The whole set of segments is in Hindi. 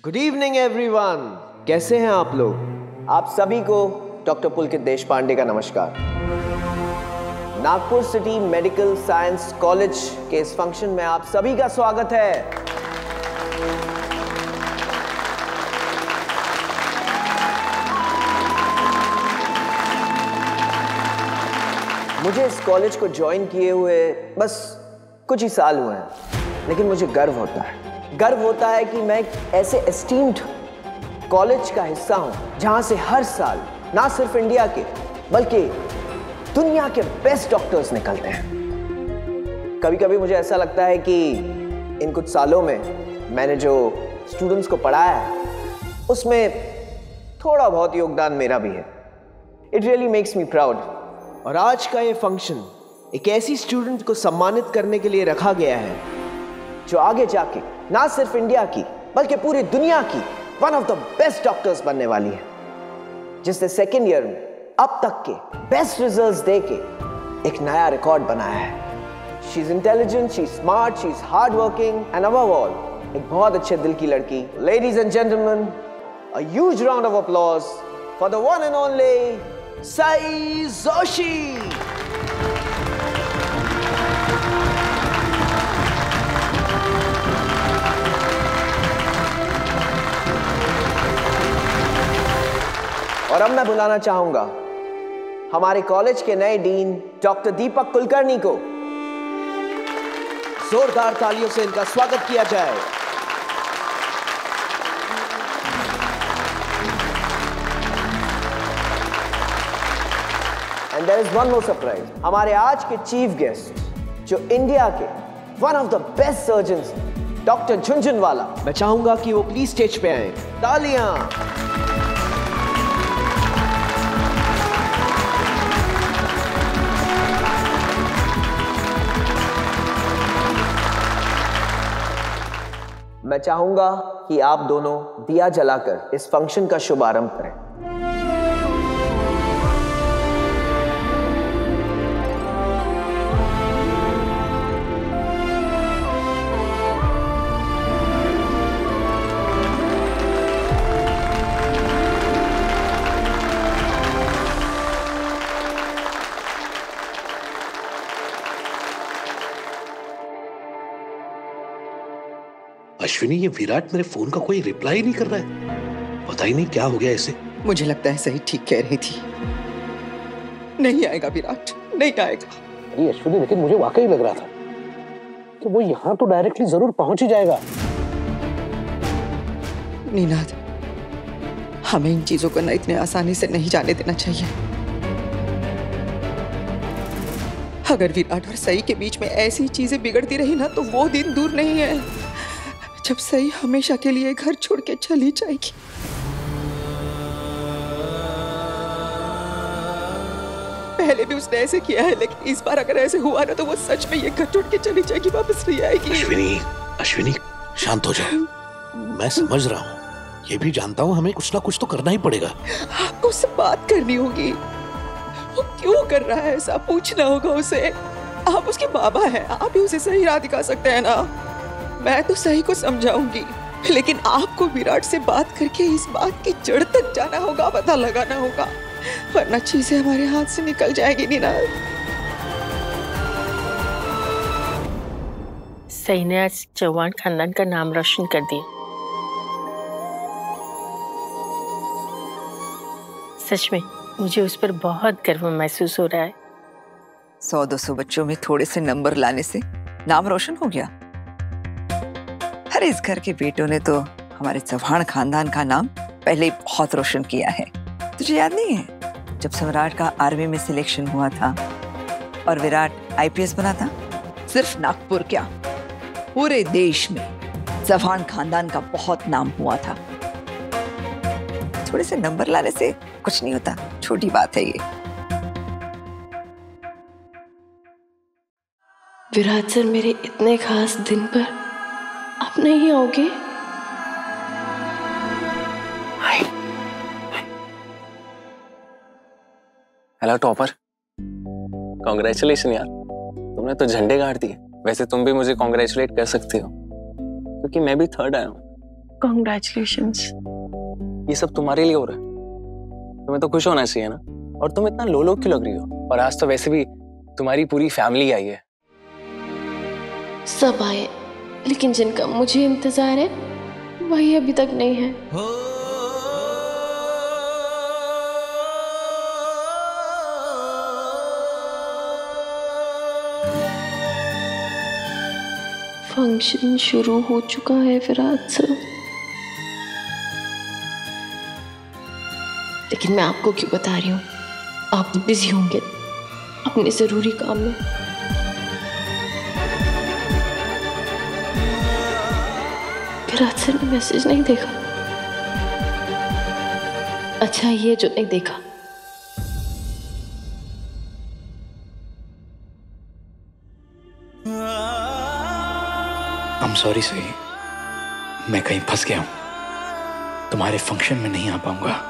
Good evening everyone. कैसे हैं आप लोग? आप सभी को डॉक्टर पुलकित देशपांडे का नमस्कार। Nagpur city medical science college के इस फंक्शन में आप सभी का स्वागत है। मुझे इस कॉलेज को ज्वाइन किए हुए बस कुछ ही साल हुए हैं, लेकिन मुझे गर्व होता है कि मैं एक ऐसे एस्टीम्ड कॉलेज का हिस्सा हूं जहां से हर साल ना सिर्फ इंडिया के बल्कि दुनिया के बेस्ट डॉक्टर्स निकलते हैं। कभी कभी मुझे ऐसा लगता है कि इन कुछ सालों में मैंने जो स्टूडेंट्स को पढ़ाया है उसमें थोड़ा बहुत योगदान मेरा भी है। It really makes me proud. और आज का ये फंक्शन एक ऐसी स्टूडेंट को सम्मानित करने के लिए रखा गया है जो आगे जाके ना सिर्फ इंडिया की बल्कि पूरी दुनिया की one of the best doctors बनने वाली है, जिसने सेकेंड ईयर में अब तक के बेस्ट रिजल्ट्स देके एक नया रिकॉर्ड बनाया है। She is intelligent, she is smart, she is hard working and above all एक बहुत अच्छे दिल की लड़की। Ladies and gentleman, a huge round of applause for the one and only Sai Joshi. और अब मैं बुलाना चाहूंगा हमारे कॉलेज के नए डीन डॉक्टर दीपक कुलकर्णी को। जोरदार तालियों से इनका स्वागत किया जाए। And there is one more surprise. हमारे आज के चीफ गेस्ट जो इंडिया के one of the best surgeons doctor Jhunjhunwala, मैं चाहूंगा कि वो प्लीज स्टेज पे आए। तालियां। मैं चाहूंगा कि आप दोनों दिया जलाकर इस फंक्शन का शुभारंभ करें। अश्विनी, ये विराट मेरे फोन का कोई रिप्लाई नहीं कर रहा है। पता ही नहीं क्या हो गया इसे। मुझे लगता है सही ठीक कह रही थी। नहीं आएगा विराट, नहीं आएगा। अरे अश्विनी, लेकिन मुझे वाकई लग रहा था कि वो यहाँ तो डायरेक्टली जरूर पहुंच ही जाएगा। नीनाद, हमें इन चीजों को ना इतने आसानी से नहीं जाने देना चाहिए। अगर विराट और सई के बीच में ऐसी चीजें बिगड़ती रही ना तो वो दिन दूर नहीं है जब सई हमेशा के लिए घर छोड़ के चली जाएगी। पहले भी उसने ऐसे किया है, लेकिन इस बार अगर ऐसे हुआ ना तो वो सच में ये घर छोड़ के चली जाएगी, वापस नहीं आएगी। अश्विनी, शांत हो जाओ। मैं समझ रहा हूँ, ये भी जानता हूँ हमें कुछ ना कुछ तो करना ही पड़ेगा। आपको उससे बात करनी होगी। वो क्यों कर रहा है ऐसा, पूछना होगा उसे। आप उसके बाबा हैं, आप ही उसे सही राह दिखा सकते हैं ना। मैं तो सही को समझाऊंगी, लेकिन आपको विराट से बात करके इस बात की जड़ तक जाना होगा, पता लगाना होगा, वरना चीजें हमारे हाथ से निकल जाएगी। नीना, सही ने आज चौहान खानदान का नाम रोशन कर दिया। सच में मुझे उस पर बहुत गर्व महसूस हो रहा है। 100-200 बच्चों में थोड़े से नंबर लाने से नाम रोशन हो गया। अरे इस घर के बेटों ने तो हमारे चौहान खानदान का नाम पहले ही बहुत रोशन किया है। तुझे याद नहीं है जब सम्राट का आर्मी में सिलेक्शन हुआ था और विराट आईपीएस बना था? सिर्फ नागपुर क्या, पूरे देश में चौहान खानदान का बहुत नाम हुआ था। थोड़े से नंबर लाने से कुछ नहीं होता, छोटी बात है ये। विराट सर, मेरे इतने खास दिन पर आप नहीं आओगे? हेलो टॉपर, कांग्रेचुलेशन यार, तुमने तो झंडे गाड़ दिए। वैसे तुम भी मुझे कांग्रेचुलेट कर सकती हो क्योंकि मैं भी थर्ड आया हूँ। Congratulations. ये सब तुम्हारे लिए हो रहा है, तुम्हें तो खुश होना चाहिए ना। और तुम इतना लो लो क्यों लग रही हो? और आज तो वैसे भी तुम्हारी पूरी फैमिली आई है। सब आए, लेकिन जिनका मुझे इंतजार है वही अभी तक नहीं है। फंक्शन शुरू हो चुका है विराट सर, लेकिन मैं आपको क्यों बता रही हूँ? आप बिजी होंगे अपने जरूरी काम में। विराट सर ने मैसेज नहीं देखा? अच्छा ये जो नहीं देखा। I'm sorry सही, मैं कहीं फंस गया हूं, तुम्हारे फंक्शन में नहीं आ पाऊंगा।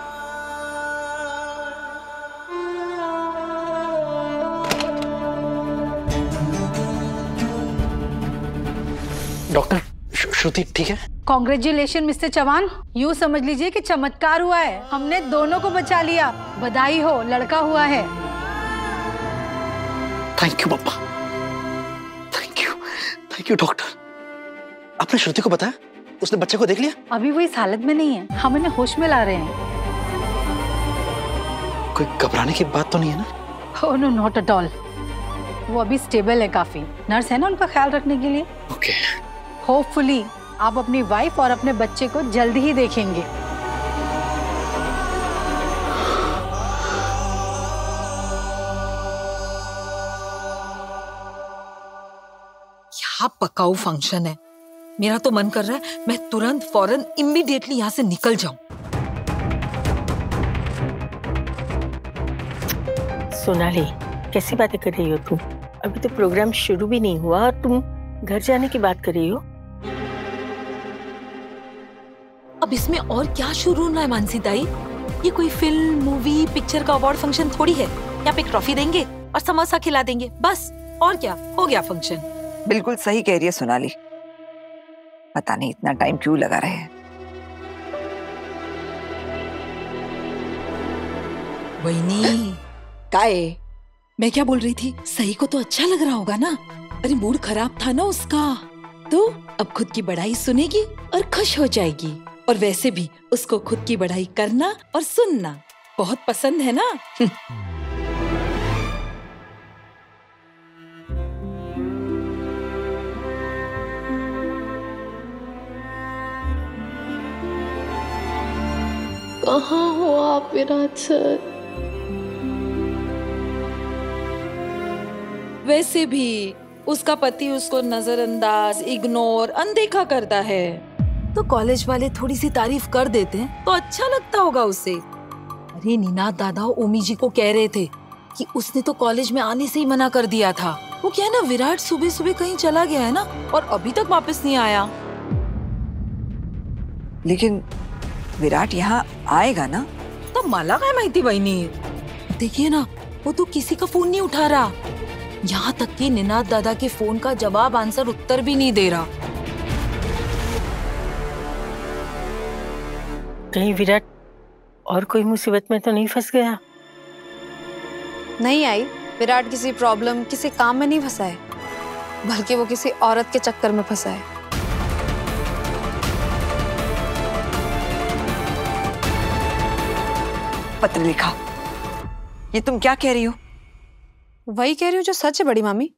डॉक्टर श्रुति ठीक है? कॉन्ग्रेचुलेशन मिस्टर चौहान, यूँ समझ लीजिए कि चमत्कार हुआ है, हमने दोनों को बचा लिया। बधाई हो, लड़का हुआ है। थैंक यू पापा, थैंक यू डॉक्टर। आपने श्रुति को बताया? उसने बच्चे को देख लिया? अभी वो इस हालत में नहीं है, हम इन्हें होश में ला रहे हैं। कोई घबराने की बात तो नहीं है ना? Oh no, not at all. वो अभी स्टेबल है काफी, नर्स है ना उनका ख्याल रखने के लिए। ओके। होपफुली आप अपनी वाइफ और अपने बच्चे को जल्दी ही देखेंगे। क्या पकाऊ फंक्शन है, मेरा तो मन कर रहा है मैं तुरंत फौरन इमीडिएटली यहाँ से निकल जाऊं। सोनाली, कैसी बातें कर रही हो तुम? अभी तो प्रोग्राम शुरू भी नहीं हुआ और तुम घर जाने की बात कर रही हो। अब इसमें और क्या शुरू होना है मानसी ताई? ये कोई फिल्म, मूवी, पिक्चर का अवार्ड फंक्शन थोड़ी है। यहाँ पे ट्रॉफी देंगे और समोसा खिला देंगे, बस। और क्या, हो गया फंक्शन। बिल्कुल सही कह रही है सोनाली, पता नहीं इतना टाइम क्यों लगा रहे हैं। वहीनी काए, मैं क्या बोल रही थी? सही को तो अच्छा लग रहा होगा ना? अरे मूड खराब था ना उसका, तो अब खुद की बड़ाई सुनेगी और खुश हो जाएगी। और वैसे भी उसको खुद की बड़ाई करना और सुनना बहुत पसंद है ना। कहाँ हो आप विराट सर? वैसे भी उसका पति उसको नजरअंदाज, इग्नोर, अनदेखा करता है, तो कॉलेज वाले थोड़ी सी तारीफ कर देते हैं तो अच्छा लगता होगा उसे। अरे निनाद दादा ओमी जी को कह रहे थे कि उसने तो कॉलेज में आने से ही मना कर दिया था। वो क्या है ना, विराट सुबह सुबह कहीं चला गया है ना और अभी तक वापस नहीं आया। लेकिन विराट यहाँ आएगा ना? तो मला काय माहिती बहिणी। देखिए ना, वो तो किसी का फोन नहीं उठा रहा, यहाँ तक कि निनाद दादा के फोन का जवाब, आंसर, उत्तर भी नहीं दे रहा। कहीं विराट और कोई मुसीबत में तो नहीं फंस गया? नहीं आई, विराट किसी प्रॉब्लम, किसी काम में नहीं फंसा है, बल्कि वो किसी औरत के चक्कर में फंसा है। पत्र लिखा, ये तुम क्या कह रही हो? वही कह रही हूँ जो सच है बड़ी मामी।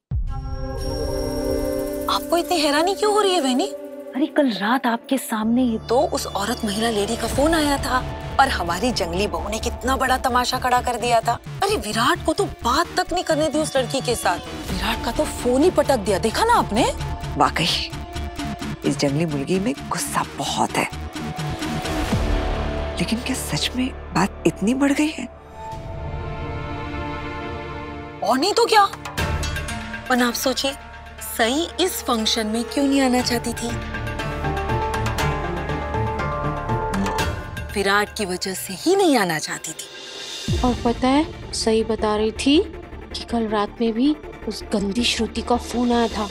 आपको इतनी हैरानी क्यों हो रही है बहनी? अरे कल रात आपके सामने ही तो उस औरत महिला लेडी का फोन आया था और हमारी जंगली बहू ने कितना बड़ा तमाशा खड़ा कर दिया था। अरे विराट को तो बात तक नहीं करने दी उस लड़की के साथ। विराट का तो फोन ही पटक दिया, देखा ना आपने? वाकई इस जंगली मुर्गी में गुस्सा बहुत है, लेकिन क्या सच में बात इतनी बढ़ गई है? और नहीं तो क्या। पर आप सोचिए, सही इस फंक्शन में क्यों नहीं आना चाहती थी? विराट की वजह से ही नहीं आना चाहती थी। और पता है, सही बता रही थी कि कल रात में भी उस गंदी श्रुति का फोन आया था।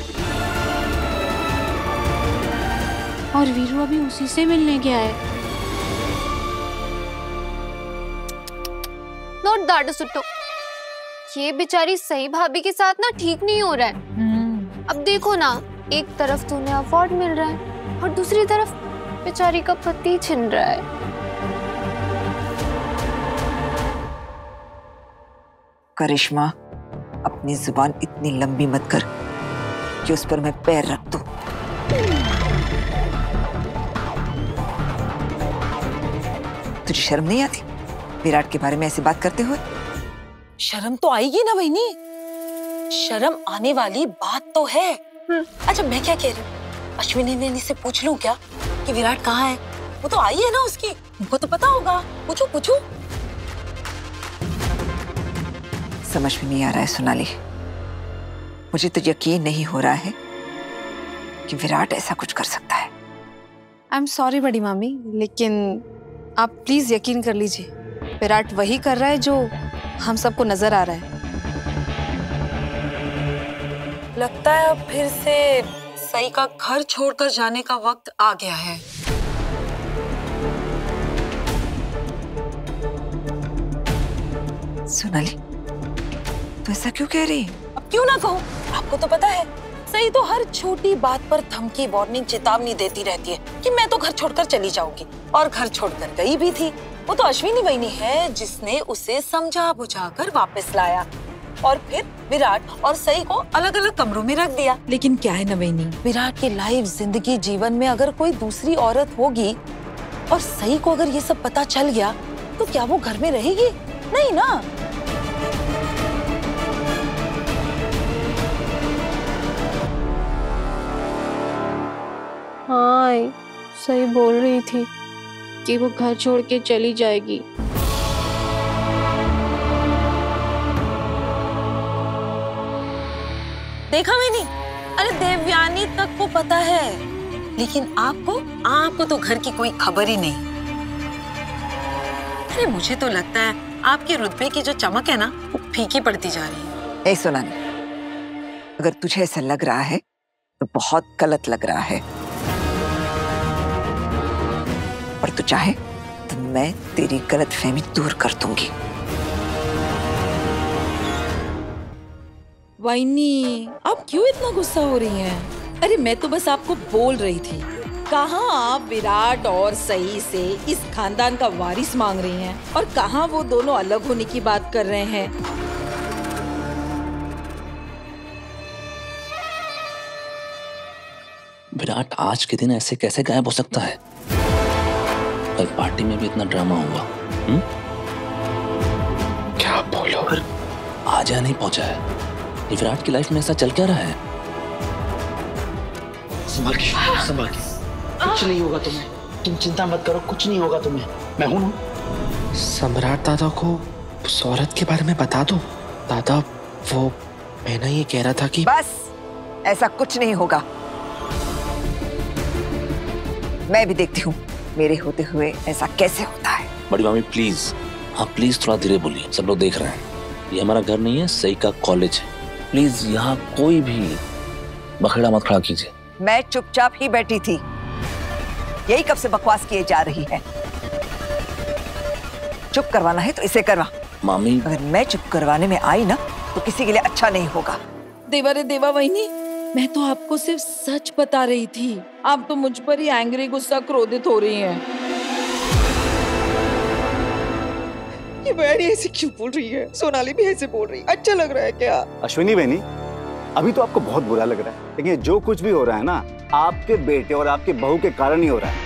और वीरू अभी उसी से मिलने गया है। नॉट दैट सुट्टो, ये बेचारी सही भाभी के साथ ना ठीक नहीं हो रहा है। अब देखो ना, एक तरफ तूने अवार्ड मिल रहा है और दूसरी तरफ बेचारी का पति छिन रहा है। करिश्मा, अपनी जुबान इतनी लंबी मत कर कि उस पर मैं पैर रख दूं। तुझे शर्म नहीं आती विराट के बारे में ऐसी बात करते हुए? शर्म तो आएगी ना बहनी, शर्म आने वाली बात तो है। अच्छा मैं क्या कह रही हूँ, अश्विनी ने से पूछ लूं क्या कि विराट कहाँ है? वो तो आई है ना उसकी, उनको तो पता होगा। पूछो पूछो। समझ में नहीं आ रहा है सोनाली, मुझे तो यकीन नहीं हो रहा है कि विराट ऐसा कुछ कर सकता है। आई एम सॉरी बड़ी मामी, लेकिन आप प्लीज यकीन कर लीजिए, विराट वही कर रहा है जो हम सबको नजर आ रहा है। लगता है अब फिर से सई का घर छोड़कर जाने का वक्त आ गया है। सोनाली, तो ऐसा क्यों कह रही है? अब क्यों ना कहूँ, आपको तो पता है सई तो हर छोटी बात पर धमकी, वार्निंग, चेतावनी देती रहती है कि मैं तो घर छोड़कर चली जाऊंगी, और घर छोड़कर गई भी थी। वो तो अश्विनी बहनी है जिसने उसे समझा बुझाकर वापस लाया और फिर विराट और सई को अलग अलग कमरों में रख दिया। लेकिन क्या है ना बहनी, विराट की लाइफ, जिंदगी, जीवन में अगर कोई दूसरी औरत होगी और सई को अगर ये सब पता चल गया तो क्या वो घर में रहेगी? नहीं ना। हाँ, सही बोल रही थी कि वो घर छोड़ के चली जाएगी। देखा मैंने, अरे देवयानी तक को पता है, लेकिन आपको तो घर की कोई खबर ही नहीं। अरे मुझे तो लगता है आपके रुतबे की जो चमक है ना, वो फीकी पड़ती जा रही है। ए सोनाली, अगर तुझे ऐसा लग रहा है तो बहुत गलत लग रहा है, और तू चाहे तो मैं तेरी गलतफहमी दूर कर दूंगी। वाइनी, आप क्यों इतना गुस्सा हो रही हैं? अरे मैं तो बस आपको बोल रही थी, कहाँ आप विराट और सई से इस खानदान का वारिस मांग रही हैं और कहाँ वो दोनों अलग होने की बात कर रहे हैं। विराट आज के दिन ऐसे कैसे गायब हो सकता है? कल पार्टी में भी इतना ड्रामा हुआ। क्या बोलो? पर आज या नहीं पहुंचा है, ये विराट की लाइफ में ऐसा चल क्या रहा है? संभाल के, संभाल के। कुछ नहीं होगा तुम्हें, तुम चिंता मत करो, कुछ नहीं होगा तुम्हें, मैं हूं ना। सम्राट दादा को उस औरत के बारे में बता दो। दादा, वो मैं ना ये कह रहा था कि बस, ऐसा कुछ नहीं होगा। मैं भी देखती हूँ मेरे होते हुए ऐसा कैसे होता है। बड़ी मामी प्लीज, हाँ प्लीज थोड़ा धीरे बोलिए, सब लोग देख रहे हैं। ये हमारा घर नहीं है, सई का कॉलेज है। प्लीज यहाँ कोई भी बखेड़ा मत खड़ा कीजिए। मैं चुपचाप ही बैठी थी, यही कब से बकवास किए जा रही है। चुप करवाना है तो इसे करवा। मामी, अगर मैं चुप करवाने में आई ना तो किसी के लिए अच्छा नहीं होगा। देवा रे देवा वहीनी, मैं तो आपको सिर्फ सच बता रही थी, आप तो मुझ पर ही एंग्री, गुस्सा, क्रोधित हो रही हैं। ये बहनी ऐसे क्यों बोल रही है? सोनाली भी ऐसे बोल रही है, अच्छा लग रहा है क्या? अश्विनी बहनी, अभी तो आपको बहुत बुरा लग रहा है, लेकिन जो कुछ भी हो रहा है ना, आपके बेटे और आपके बहू के कारण ही हो रहा है।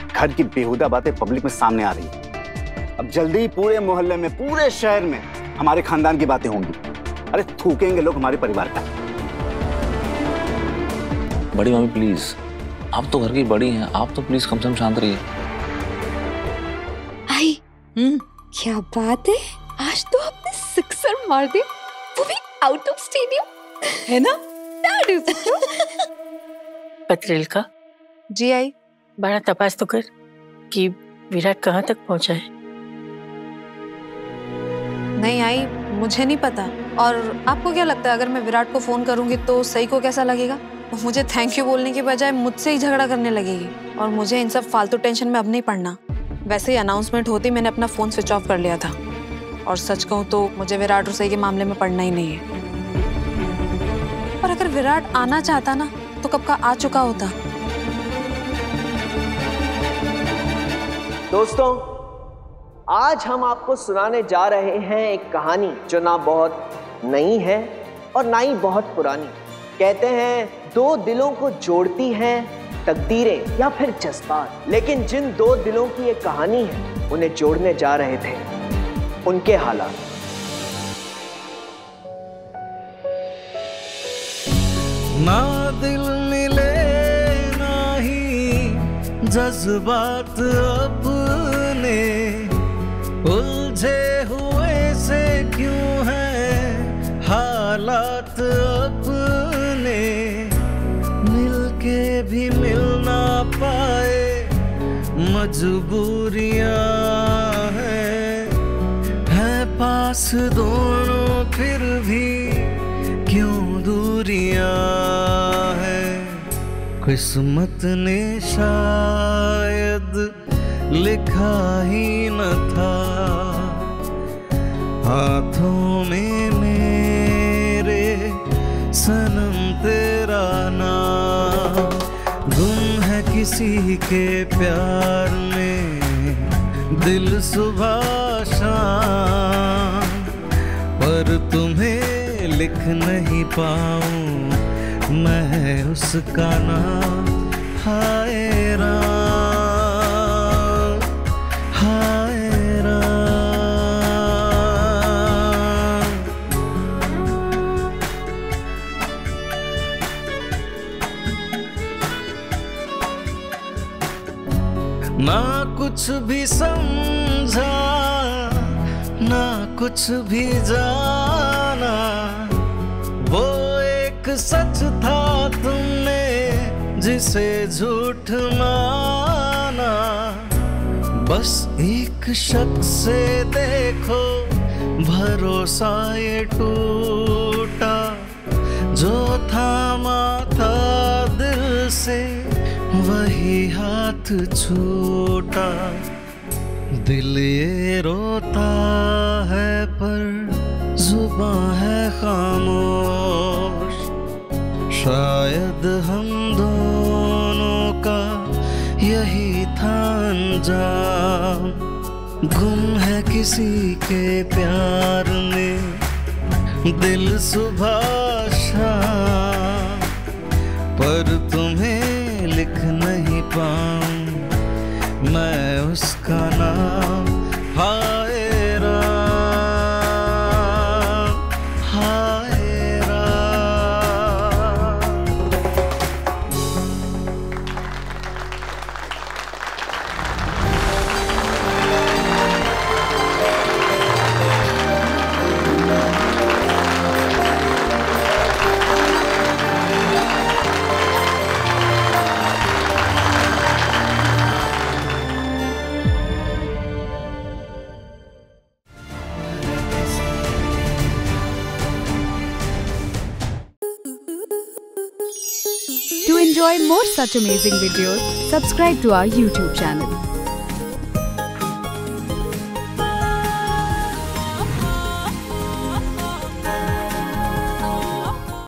घर की बेहुदा बातें पब्लिक में सामने आ रही है। अब जल्दी ही पूरे मोहल्ले में, पूरे शहर में हमारे खानदान की बातें होंगी। अरे थूकेंगे लोग हमारे परिवार का। बड़ी मामी प्लीज, आप तो घर की बड़ी हैं, आप तो प्लीज कम से कम शांत रहिए। आई, क्या बात है, आज तो आपने सिक्सर मार दी, वो भी आउट ऑफ स्टेडियम, है ना? पत्रेल का जी आई, बड़ा तपास तो कर कि विराट कहाँ तक पहुंचा है। नहीं आई, मुझे नहीं पता। और आपको क्या लगता है अगर मैं विराट को फोन करूंगी तो सई को कैसा लगेगा? मुझे थैंक यू बोलने के बजाय मुझसे ही झगड़ा करने लगेगी और मुझे इन सब फालतू टेंशन में अब नहीं पड़ना। वैसे ही अनाउंसमेंट होते मैंने अपना फोन स्विच ऑफ कर लिया था और सच कहूँ तो मुझे विराट रसोई के मामले में पड़ना ही नहीं है। और अगर विराट आना चाहता ना तो कब का आ चुका होता। दोस्तों, आज हम आपको सुनाने जा रहे हैं एक कहानी जो ना बहुत नई है और ना ही बहुत पुरानी। कहते हैं दो दिलों को जोड़ती हैं तकदीरें या फिर जज्बात, लेकिन जिन दो दिलों की ये कहानी है उन्हें जोड़ने जा रहे थे उनके हालात। ना दिल मिले ना ही जज्बात अपने, उलझे हुए से क्यों हैं हालात अपने, मिलके भी मिल ना पाए मजबूरियां हैं पास दोनों फिर भी क्यों दूरियां हैं। किस्मत ने शायद लिखा ही न था हाथों में मेरे सनम तेरा नाम। गुम है किसी के प्यार में दिल सुबह शाम, पर तुम्हें लिख नहीं पाऊं मैं उसका नाम। हाय राम हाय राम। ना कुछ भी समझा ना कुछ भी जाना, वो एक सच था तुमने जिसे झूठ माना। बस एक शख्स से देखो भरोसा ये टूटा, जो थामा था दिल से वही हाथ छूटा। दिल ये रोता है पर जुबां है खामोश, शायद हम दोनों का यही था अंजाम। गुम है किसी के प्यार में दिल सुबह शाम, पर तुम्हें लिख नहीं पाऊं मैं उसका नाम। हाय राम हाय Ram. To enjoy more such amazing videos, subscribe to our YouTube channel.